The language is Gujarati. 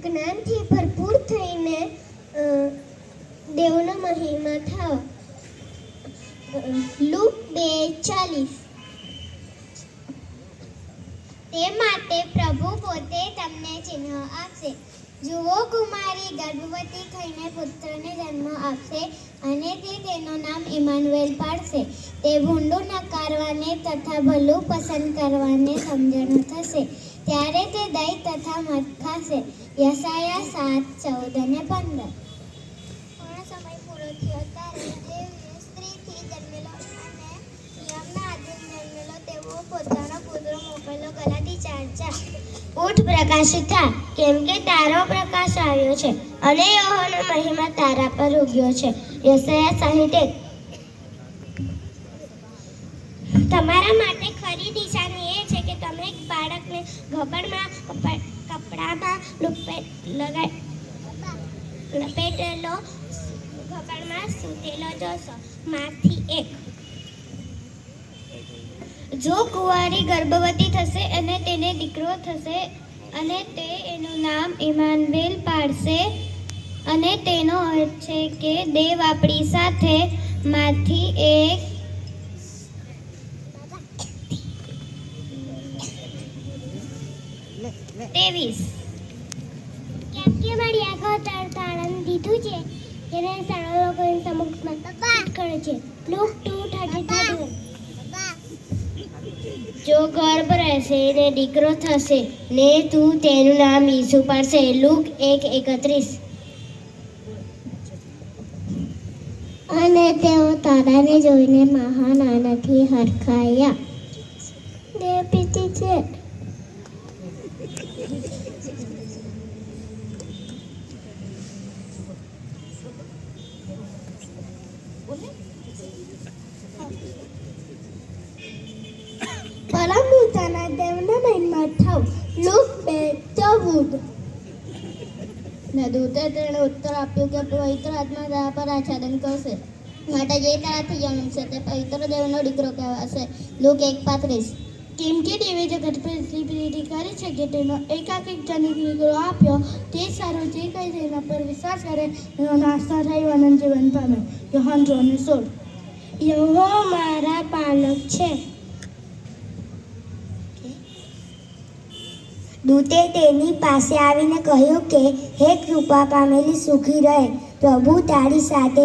જ્ઞાનથી ભરપૂર થઈને દેવનો મહિમા થાવ. લૂક 2:40. તે માટે પ્રભુ પોતે તમને ચિહ્ન આપશે. જુઓ, કુમારી ગર્ભવતી થઈને પુત્રને જન્મ આપશે અને તે તેનું નામ ઇમાનુએલ પાડશે. તે ભૂંડું નકારવાને તથા ભલું પસંદ કરવાને સમજણ થશે. ત્યારે તે દહીં તથા મધ ખાશે. યશાયા 7:14-15. પૂર્ણ સમય પૂરો થયો ત્યારે દેવને સ્ત્રીથી જન્મેલો અને નિયમના આધીન જન્મેલો તેવો પોતાનો પુત્ર મોકલ્યો. ગલાતી 4:4. ઉઠ, પ્રકાશિત થા, કેમ કે તારો પ્રકાશ આવ્યો છે અને યહોવાનો મહિમા તારા પર ઉગ્યો છે. યશાયા 61. તમારા માટે ખરી નિશાની એ છે કે તમે એક બાળકને ગોબરમાં કપડામાં લપેટેલો ગોબરમાં સૂતેલો જોશો. માથી 1. જો કુંવારી ગર્ભવતી થશે અને તેને દીકરો થશે અને તે એનું નામ ઇમાનુએલ પાડશે, અને તેનો અર્થ છે કે દેવ આપણી સાથે. માથી 1:23. કેમ કે મારી આંખો તાળન દીધું છે જેને સરળ લોકોની સમક્ષમાં કરે છે. લૂક 2:30. જો ગર્ભ રહેશે ને દીકરો થશે ને તું તેનું નામ ઈસુ પાડશે. લૂક 1:31. અને તેઓ તારાને જોઈને મહાન આનંદથી હરખાયા. દેવ પીતી છે. પરમ પોતાના દેવના મહિમા થાવ. લૂક 2:14. ને દૂતે તેણે ઉત્તર આપ્યું કે પવિત્ર આત્મા તારા પર આચ્છાદન કરશે, માટે જે તારાથી જન્મશે તે પવિત્ર દેવનો દીકરો કહેવાશે. લૂક 1:35. કેમ કે દેવે જગત પર એટલી પ્રીતિ કરી છે કે તેનો એકાકી જનિત દીકરો આપ્યો. તે સારું જે કંઈ તેના પર વિશ્વાસ કરે એનો નાશ ન થાય, અનંત જીવન પામે. યોહાન 3:16. યહોવા મારા પાલક છે. દૂતે તેની પાસે આવીને કહ્યું કે હે કૃપા પામેલી, સુખી રહે, પ્રભુ તારી સાથે